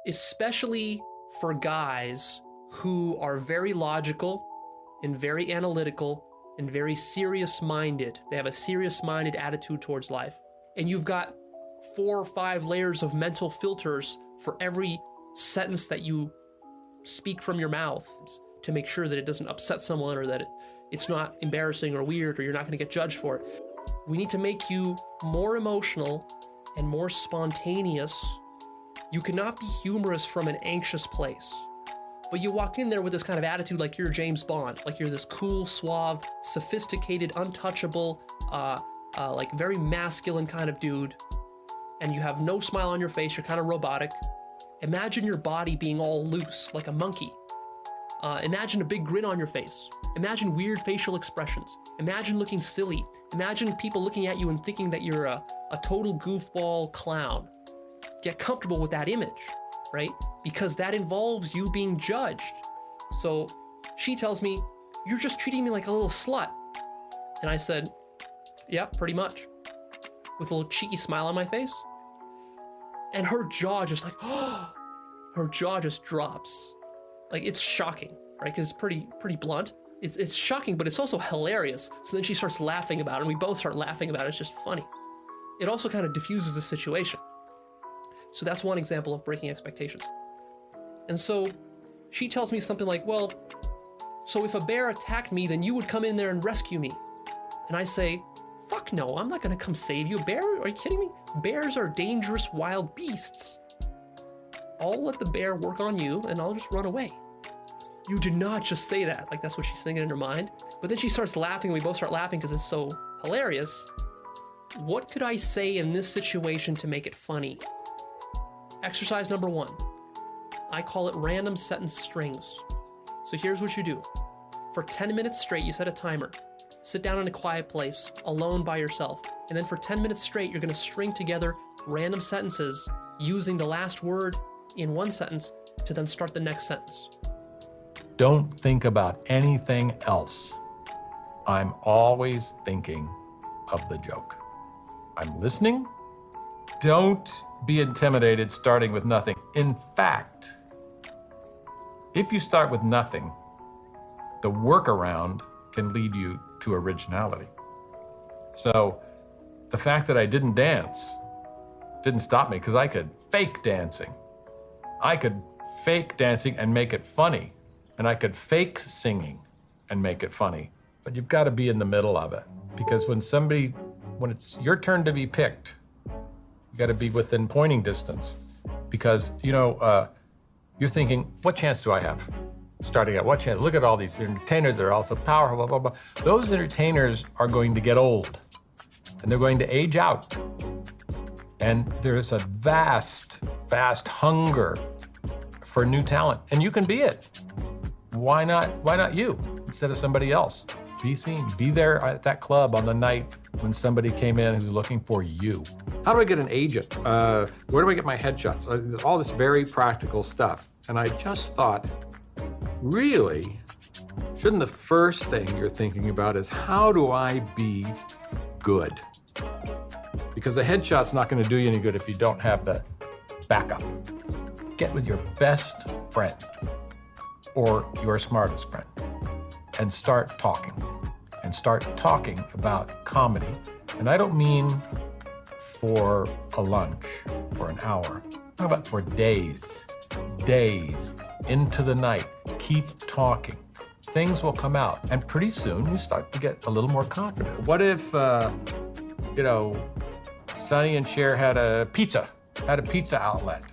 especially for guys who are very logical and very analytical and very serious-minded. They have a serious-minded attitude towards life. And you've got 4 or 5 layers of mental filters for every sentence that you speak from your mouth to make sure that it doesn't upset someone or that it's not embarrassing or weird or you're not going to get judged for it. We need to make you more emotional and more spontaneous. You cannot be humorous from an anxious place. But you walk in there with this kind of attitude like you're James Bond, like you're this cool, suave, sophisticated, untouchable, like very masculine kind of dude, and you have no smile on your face, you're kind of robotic. Imagine your body being all loose, like a monkey. Imagine a big grin on your face. Imagine weird facial expressions. Imagine looking silly. Imagine people looking at you and thinking that you're a total goofball clown. Get comfortable with that image, right? Because that involves you being judged. So she tells me, "You're just treating me like a little slut." And I said, "Yeah, pretty much," with a little cheeky smile on my face. And her jaw just like, her jaw just drops. Like, it's shocking, right? Because it's pretty blunt. It's shocking, but it's also hilarious. So then she starts laughing about it, and we both start laughing about it. It's just funny. It also kind of diffuses the situation. So that's one example of breaking expectations. And so she tells me something like, "Well, so if a bear attacked me, then you would come in there and rescue me." And I say, "Fuck no, I'm not gonna come save you. A bear? Are you kidding me? Bears are dangerous wild beasts. I'll let the bear work on you and I'll just run away." You do not just say that. Like, that's what she's thinking in her mind. But then she starts laughing, and we both start laughing because it's so hilarious. What could I say in this situation to make it funny? Exercise number 1. I call it random sentence strings. So here's what you do. For 10 minutes straight, you set a timer. Sit down in a quiet place, alone by yourself. And then for 10 minutes straight, you're going to string together random sentences using the last word in one sentence to then start the next sentence. Don't think about anything else. I'm always thinking of the joke. I'm listening. Don't be intimidated starting with nothing. In fact, if you start with nothing, the workaround can lead you to originality. So the fact that I didn't dance didn't stop me, because I could fake dancing. I could fake dancing and make it funny. And I could fake singing and make it funny. But you've got to be in the middle of it. Because when it's your turn to be picked, you got to be within pointing distance. Because, you're thinking, what chance do I have? Starting at what chance? Look at all these entertainers that are all so powerful, blah, blah, blah. Those entertainers are going to get old. And they're going to age out. And there's a vast, vast hunger for new talent. And you can be it. Why not you instead of somebody else? Be seen. Be there at that club on the night when somebody came in who's looking for you. How do I get an agent? Where do I get my headshots? All this very practical stuff. And I just thought, really, shouldn't the first thing you're thinking about is, how do I be good? Because the headshot's not going to do you any good if you don't have the backup. Get with your best friend or your smartest friend and start talking. And start talking about comedy. And I don't mean for a lunch, for an hour. I'm talking about for days into the night. Keep talking. Things will come out. And pretty soon you start to get a little more confident. What if, Sonny and Cher had a pizza outlet?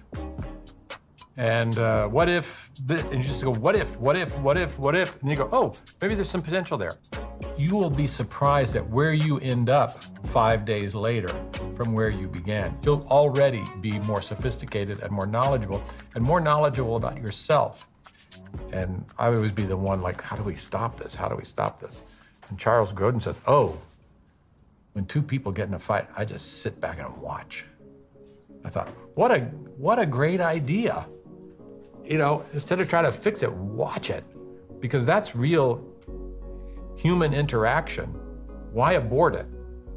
And what if this? And you just go, what if? And you go, oh, maybe there's some potential there. You will be surprised at where you end up 5 days later from where you began. You'll already be more sophisticated and more knowledgeable about yourself. And I would always be the one like, how do we stop this? How do we stop this? And Charles Grodin said, oh, when 2 people get in a fight, I just sit back and watch. I thought, what a great idea. Instead of trying to fix it, watch it. Because that's real human interaction. Why abort it?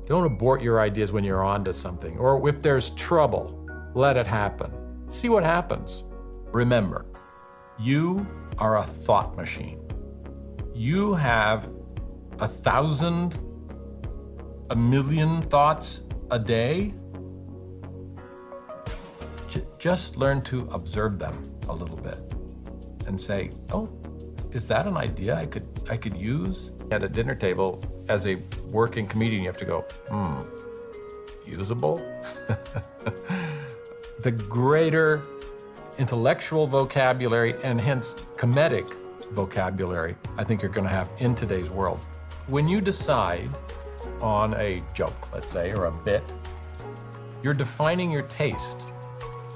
Don't abort your ideas when you're onto something. Or if there's trouble, let it happen. See what happens. Remember, you are a thought machine. You have 1,000, 1,000,000 thoughts a day. Just learn to observe them a little bit and say, oh, is that an idea I could use? At a dinner table, as a working comedian, you have to go, usable? The greater intellectual vocabulary and hence comedic vocabulary I think you're going to have in today's world. When you decide on a joke, let's say, or a bit, you're defining your taste.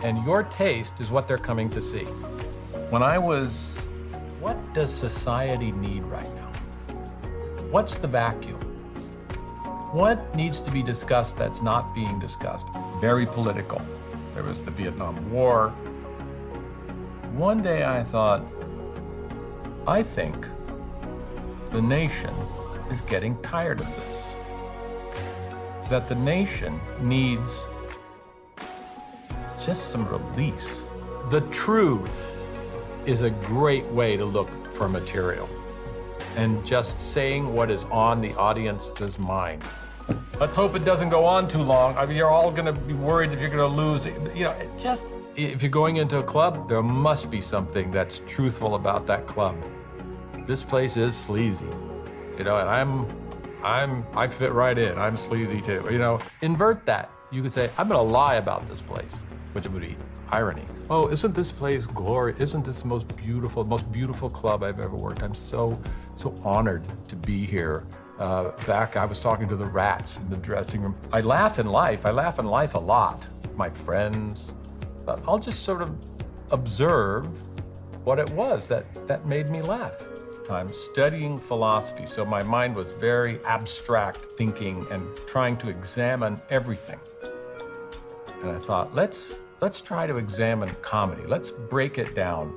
And your taste is what they're coming to see. When I was, what does society need right now? What's the vacuum? What needs to be discussed that's not being discussed? Very political. There was the Vietnam War. One day I thought, I think the nation is getting tired of this. That the nation needs just some release. The truth is a great way to look for material. And just saying what is on the audience's mind. Let's hope it doesn't go on too long. I mean, you're all gonna be worried if you're gonna lose. You know, if you're going into a club, there must be something that's truthful about that club. This place is sleazy, you know, and I fit right in. I'm sleazy too, you know. Invert that. You could say, I'm gonna lie about this place, which would be irony. Oh, isn't this place glorious? Isn't this the most beautiful club I've ever worked? I'm so honored to be here. I was talking to the rats in the dressing room. I laugh in life a lot. My friends, but I'll just sort of observe what it was that made me laugh. I'm studying philosophy, so my mind was very abstract thinking and trying to examine everything. And I thought, let's try to examine comedy. Let's break it down.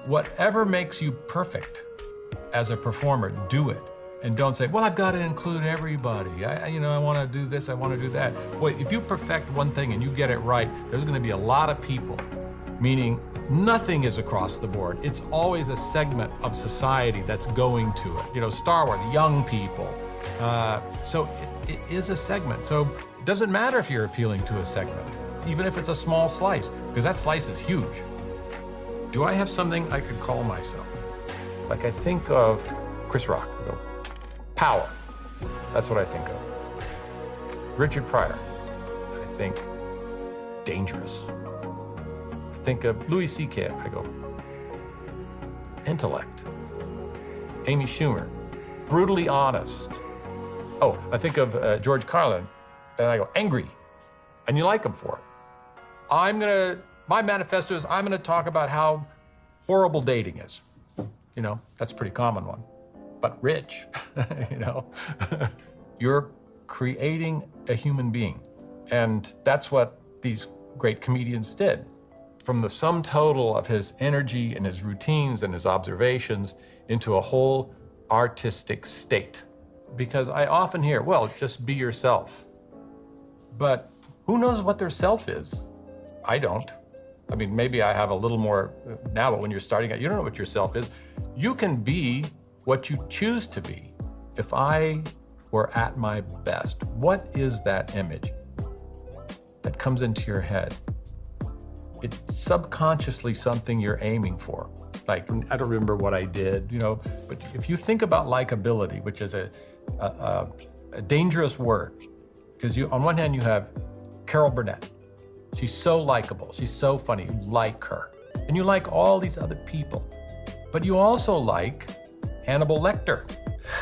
Whatever makes you perfect as a performer, do it. And don't say, well, I've got to include everybody. I want to do this, I want to do that. Boy, if you perfect one thing and you get it right, there's going to be a lot of people, meaning nothing is across the board. It's always a segment of society that's going to it. You know, Star Wars, young people. So it is a segment. So it doesn't matter if you're appealing to a segment, even if it's a small slice, because that slice is huge. Do I have something I could call myself? Like I think of Chris Rock, I go, power. That's what I think of. Richard Pryor, I think dangerous. I think of Louis C.K., I go intellect. Amy Schumer, brutally honest. Oh, I think of George Carlin, and I go angry. And you like him for it. My manifesto is I'm gonna talk about how horrible dating is. You know, that's a pretty common one. But rich, you know. You're creating a human being. And that's what these great comedians did. From the sum total of his energy and his routines and his observations into a whole artistic state. Because I often hear, well, just be yourself. But who knows what their self is? I don't. I mean, maybe I have a little more now, but when you're starting out, you don't know what your self is. You can be what you choose to be. If I were at my best, what is that image that comes into your head? It's subconsciously something you're aiming for. Like, I don't remember what I did, you know, but if you think about likability, which is a dangerous word, because on one hand you have Carol Burnett. She's so likable, she's so funny, you like her. And you like all these other people. But you also like Hannibal Lecter.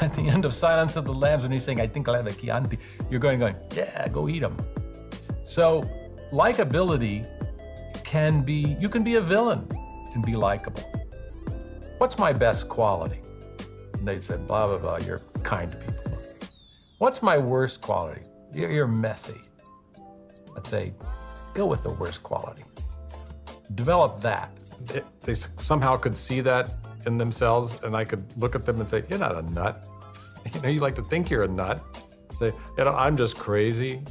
At the end of Silence of the Lambs, when he's saying, I think I'll have a Chianti, you're going, yeah, go eat them. So likability can be, you can be a villain and be likable. What's my best quality? And they said, blah, blah, blah, you're kind to people. What's my worst quality? You're messy. Let's say, go with the worst quality. Develop that. They somehow could see that in themselves, and I could look at them and say, you're not a nut. You know, you like to think you're a nut. Say, you know, I'm just crazy.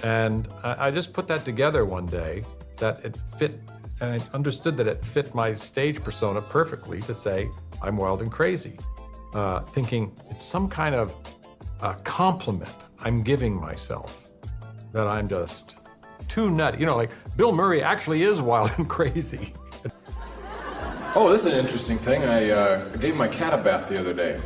And I just put that together one day, that it fit, and I understood that it fit my stage persona perfectly to say, I'm wild and crazy. Thinking it's some kind of compliment I'm giving myself, that I'm just too nutty. You know, like Bill Murray actually is wild and crazy. Oh, this is an interesting thing. I gave my cat a bath the other day.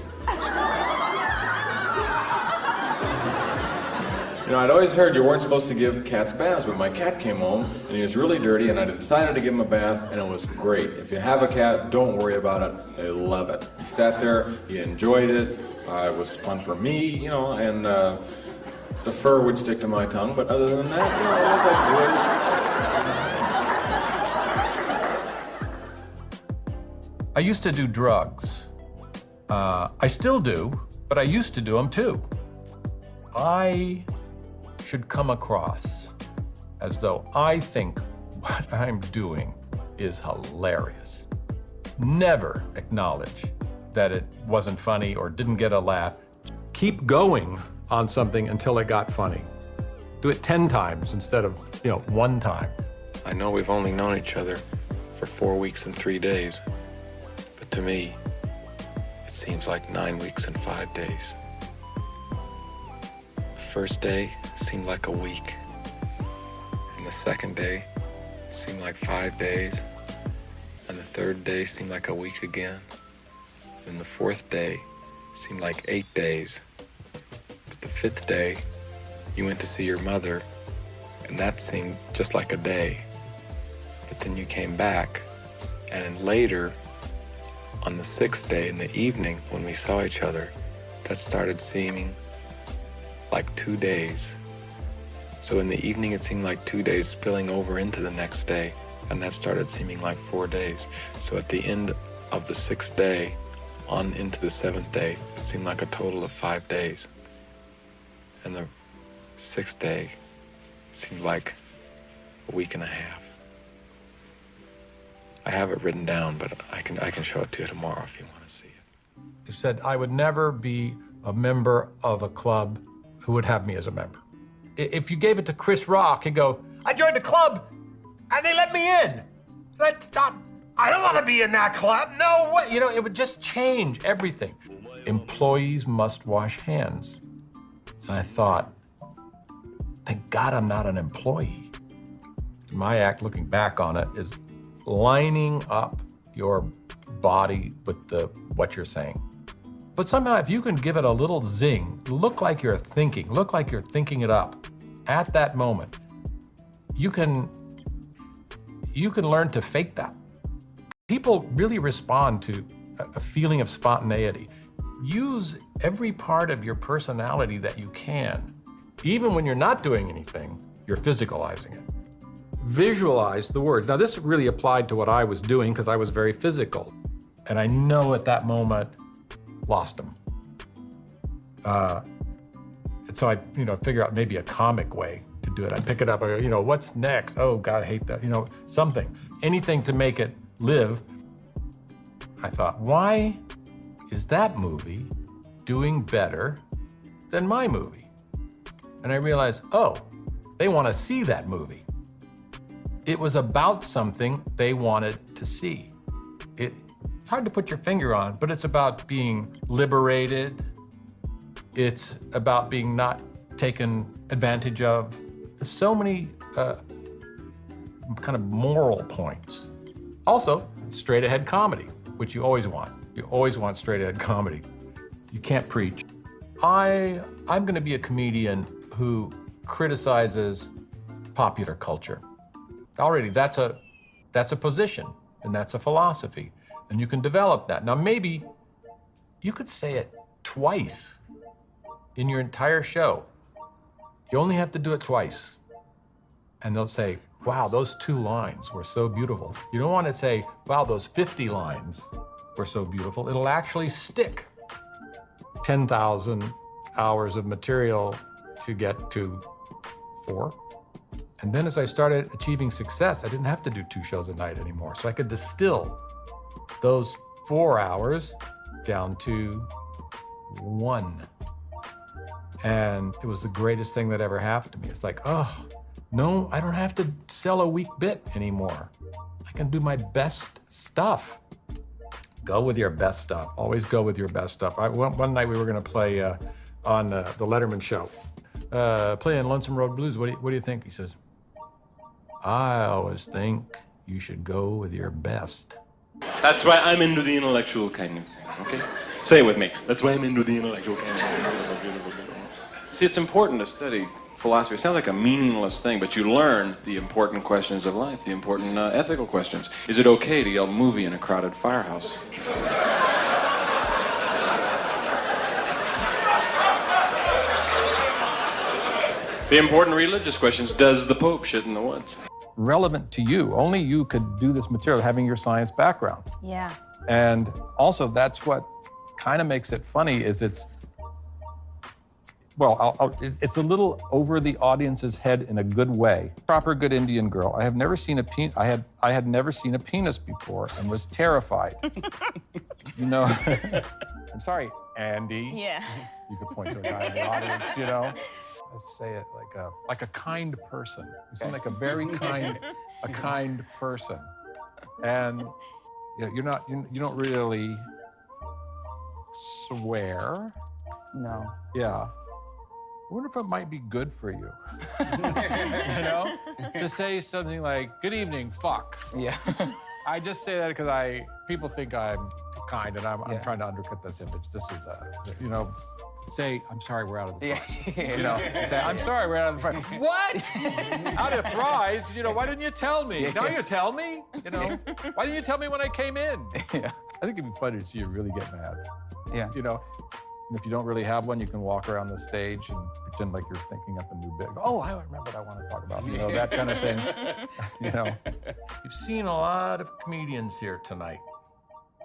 You know, I'd always heard you weren't supposed to give cats baths, but my cat came home and he was really dirty, and I decided to give him a bath, and it was great. If you have a cat, don't worry about it. They love it. He sat there, he enjoyed it. It was fun for me, you know, and the fur would stick to my tongue, but other than that, you know, I used to do drugs. I still do, but I used to do them too. I should come across as though I think what I'm doing is hilarious. Never acknowledge that it wasn't funny or didn't get a laugh. Keep going on something until it got funny. Do it 10 times instead of, one time. I know we've only known each other for 4 weeks and 3 days, but to me, it seems like 9 weeks and 5 days. The first day seemed like a week, and the second day seemed like 5 days, and the third day seemed like a week again, and the fourth day seemed like 8 days. But the fifth day, you went to see your mother, and that seemed just like a day. But then you came back, and later, on the sixth day in the evening when we saw each other, that started seeming like 2 days. So in the evening it seemed like 2 days spilling over into the next day, and that started seeming like 4 days. So at the end of the sixth day, on into the seventh day, it seemed like a total of 5 days. And the sixth day seemed like a week and a half. I have it written down, but I can show it to you tomorrow if you want to see it. He said I would never be a member of a club who would have me as a member. If you gave it to Chris Rock, he'd go, I joined the club and they let me in. I don't want to be in that club. No way. It would just change everything. Employees must wash hands. And I thought, thank God I'm not an employee. My act, looking back on it, is lining up your body with what you're saying. But somehow, if you can give it a little zing, look like you're thinking it up at that moment, you can learn to fake that. People really respond to a feeling of spontaneity. Use every part of your personality that you can. Even when you're not doing anything, you're physicalizing it. Visualize the words. Now, this really applied to what I was doing because I was very physical. And I know at that moment, lost them. And so I, figure out maybe a comic way to do it. I pick it up, I go, what's next? Oh, God, I hate that. Something. Anything to make it live. I thought, why is that movie doing better than my movie? And I realized, oh, they want to see that movie. It was about something they wanted to see. It's hard to put your finger on, but it's about being liberated. It's about being not taken advantage of. There's so many kind of moral points. Also, straight ahead comedy, which you always want. You always want straight ahead comedy. You can't preach. I'm going to be a comedian who criticizes popular culture. Already, that's a position, and that's a philosophy, and you can develop that. Now, maybe you could say it twice in your entire show. You only have to do it twice, and they'll say, wow, those 2 lines were so beautiful. You don't want to say, wow, those 50 lines were so beautiful. It'll actually stick. 10,000 hours of material to get to 4. And then as I started achieving success, I didn't have to do 2 shows a night anymore. So I could distill those 4 hours down to 1. And it was the greatest thing that ever happened to me. It's like, oh, No, I don't have to sell a weak bit anymore. I can do my best stuff. Go with your best stuff. Always go with your best stuff. One night we were going to play on the Letterman show, playing Lonesome Road Blues. What do you think? He says, I always think you should go with your best. That's why I'm into the intellectual kind of thing, okay? Say it with me. That's why I'm into the intellectual kind of thing. See, it's important to study philosophy. It sounds like a meaningless thing, but you learn the important questions of life, the important ethical questions. Is it okay to yell movie in a crowded firehouse? The important religious questions. Does the Pope shit in the woods? Relevant to you. Only you could do this material having your science background. Yeah. And also that's what kind of makes it funny is it's a little over the audience's head in a good way. Proper good Indian girl. I have never seen I had never seen a penis before and was terrified. You know, I'm sorry, Andy. Yeah. You could point to a guy in the audience, you know. Let's say it like a kind person. You seem like a very kind person. And you don't really swear. No. Yeah. I wonder if it might be good for you. You know? To say something like, good evening, fuck. Yeah. I just say that because people think I'm kind and I'm trying to undercut this image. This is say, I'm sorry, we're out of the fries. Yeah. You know, say, I'm sorry, we're out of the fries. What? Out of fries? You know, why didn't you tell me? Yeah. Now you tell me? You know, why didn't you tell me when I came in? Yeah. I think it'd be funny to see you really get mad. Yeah. You know, and if you don't really have one, you can walk around the stage and pretend like you're thinking up a new bit. Oh, I remember what I want to talk about. You know, that kind of thing. You know. You've seen a lot of comedians here tonight.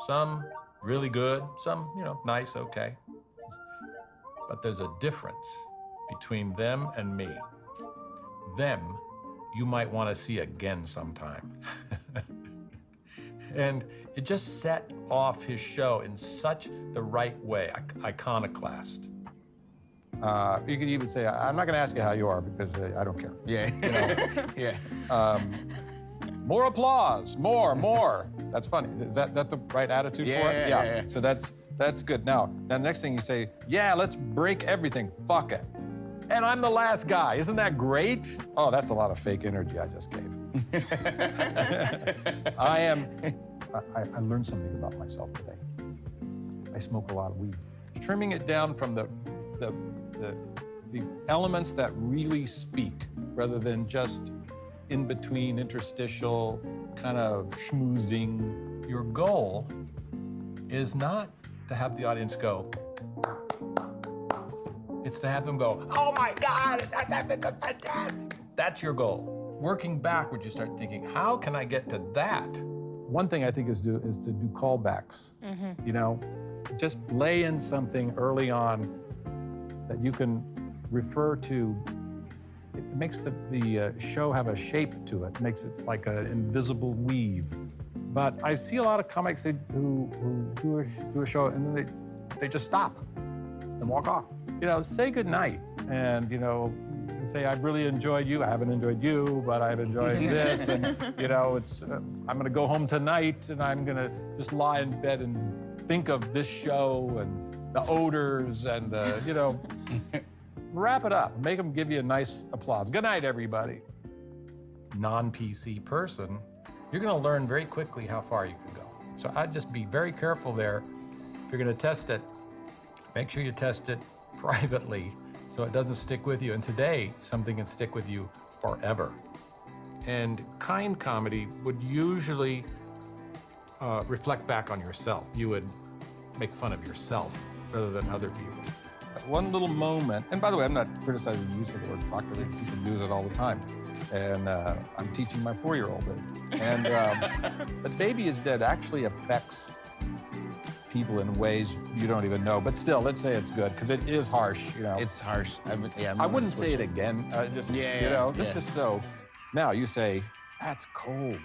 Some really good, some, nice, okay. But there's a difference between them and me. Them, you might want to see again sometime. And it just set off his show in such the right way, iconoclast. You could even say, I'm not going to ask you how you are because I don't care. Yeah. You know? Yeah. More applause, more. That's funny. Is that the right attitude for it? Yeah. So that's good. Now, the next thing you say, yeah, let's break everything. Fuck it. And I'm the last guy. Isn't that great? Oh, that's a lot of fake energy I just gave. I learned something about myself today. I smoke a lot of weed. Trimming it down from the elements that really speak rather than just in between, interstitial, kind of schmoozing. Your goal is not to have the audience go, it's to have them go, oh my God, that's fantastic. That's your goal. Working backwards, you start thinking, how can I get to that? One thing I think is to do callbacks. Mm-hmm. You know, just lay in something early on that you can refer to. It makes the show have a shape to it. It makes it like an invisible weave. But I see a lot of comics who do a show and then they just stop and walk off. You know, say goodnight and, say, I've really enjoyed you. I haven't enjoyed you, but I've enjoyed this. And, it's, I'm going to go home tonight and I'm going to just lie in bed and think of this show and the odors and, wrap it up. Make them give you a nice applause. Good night, everybody. Non-PC person, you're going to learn very quickly how far you can go. So I'd just be very careful there. If you're going to test it, make sure you test it privately so it doesn't stick with you. And today, something can stick with you forever. And kind comedy would usually reflect back on yourself. You would make fun of yourself rather than other people. One little moment, and by the way, I'm not criticizing the use of the word fuck, because people use it all the time. And I'm teaching my 4-year-old it. And but Baby is Dead actually affects people in ways you don't even know. But still, let's say it's good, because it is harsh, It's harsh. I wouldn't say it again. This is so. Now you say, that's cold.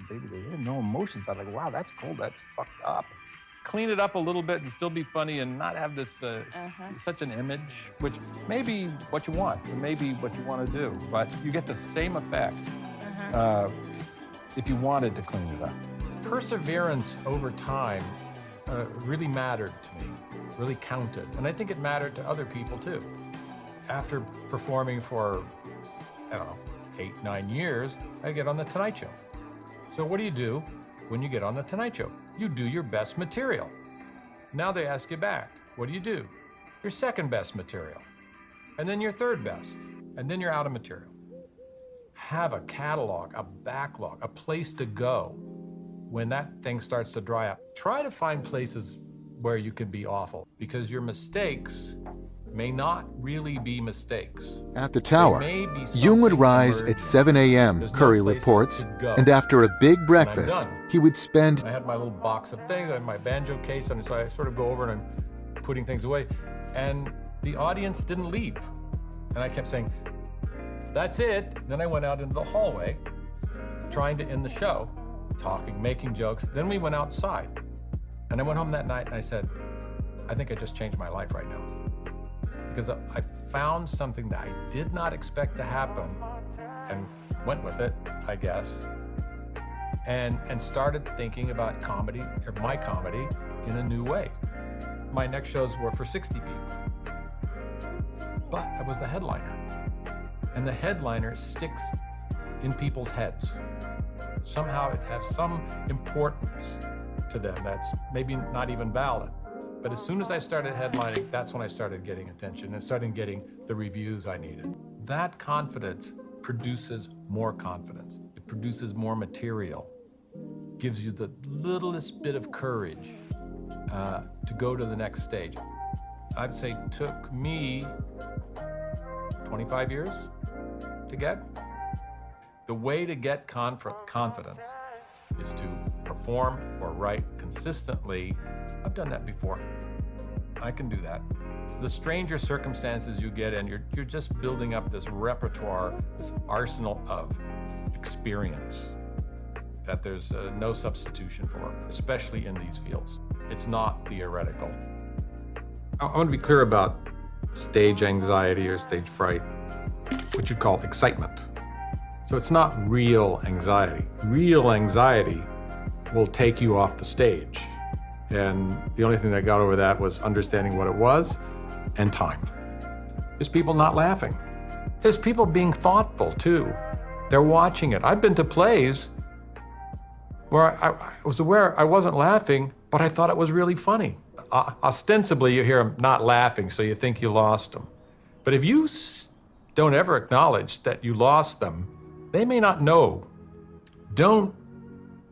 Baby, they have no emotions. But like, wow, that's cold. That's fucked up. clean it up a little bit and still be funny and not have this such an image, which may be what you want, it may be what you want to do, but you get the same effect if you wanted to clean it up. Perseverance over time really mattered to me, really counted. And I think it mattered to other people too. After performing for, I don't know, 8, 9 years, I get on The Tonight Show. So what do you do when you get on The Tonight Show? You do your best material. Now they ask you back, what do you do? Your second best material. And then your third best. And then you're out of material. Have a catalog, a backlog, a place to go when that thing starts to dry up. Try to find places where you can be awful, because your mistakes may not really be mistakes. At the tower, Jung would rise at 7 a.m., Curry reports, and after a big breakfast, he would spend... I had my little box of things, I had my banjo case, and so I sort of go over and I'm putting things away, and the audience didn't leave. And I kept saying, that's it. Then I went out into the hallway, trying to end the show, talking, making jokes. Then we went outside. And I went home that night and I said, I think I just changed my life right now. Because I found something that I did not expect to happen and went with it, I guess, and started thinking about comedy, or my comedy, in a new way. My next shows were for 60 people, but I was the headliner. And the headliner sticks in people's heads. Somehow it has some importance to them that's maybe not even valid. But as soon as I started headlining, that's when I started getting attention and started getting the reviews I needed. That confidence produces more confidence. It produces more material, gives you the littlest bit of courage to go to the next stage. I'd say it took me 25 years to get. The way to get confidence is to perform or write consistently. I've done that before. I can do that. The stranger circumstances you get in, you're just building up this repertoire, this arsenal of experience that there's no substitution for, especially in these fields. It's not theoretical. I want to be clear about stage anxiety or stage fright, what you'd call excitement. So it's not real anxiety. Real anxiety will take you off the stage. And the only thing that got over that was understanding what it was and time. There's people not laughing. There's people being thoughtful too. They're watching it. I've been to plays where I was aware I wasn't laughing, but I thought it was really funny. Ostensibly, you hear them not laughing, so you think you lost them. But if you don't ever acknowledge that you lost them, they may not know. Don't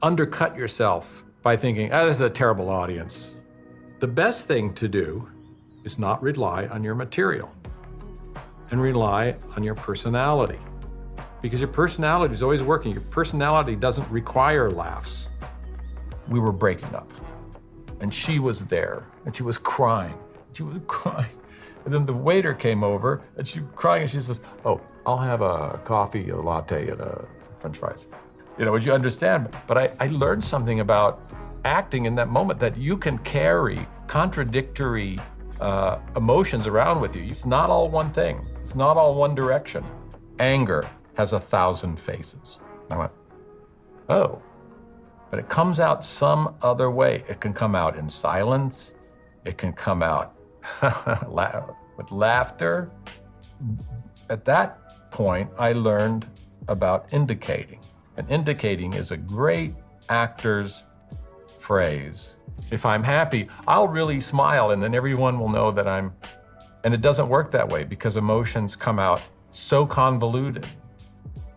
undercut yourself by thinking, this is a terrible audience. The best thing to do is not rely on your material and rely on your personality. Because your personality is always working. Your personality doesn't require laughs. We were breaking up, and she was there, and she was crying. She was crying. And then the waiter came over, and she was crying, and she says, oh, I'll have a coffee, a latte, and some French fries. You know, would you understand? But I learned something about acting in that moment, that you can carry contradictory emotions around with you. It's not all one thing. It's not all one direction. Anger has 1,000 faces. I went, oh, but it comes out some other way. It can come out in silence. It can come out with laughter. At that point, I learned about indicating. And indicating is a great actor's phrase. If I'm happy, I'll really smile, and then everyone will know that I'm... And it doesn't work that way because emotions come out so convoluted.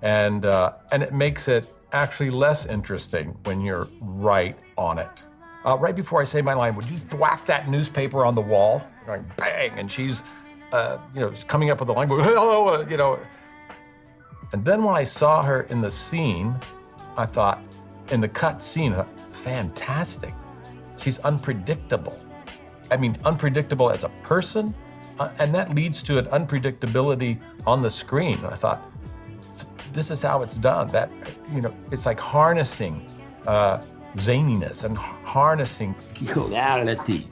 And it makes it actually less interesting when you're right on it. Right before I say my line, would you thwack that newspaper on the wall? Going bang, and she's, coming up with the line, hello, And then when I saw her in the scene, I thought, in the cut scene, fantastic. She's unpredictable. I mean, unpredictable as a person, and that leads to an unpredictability on the screen. And I thought, this is how it's done. That, it's like harnessing zaniness and harnessing. Hijo, dale, T.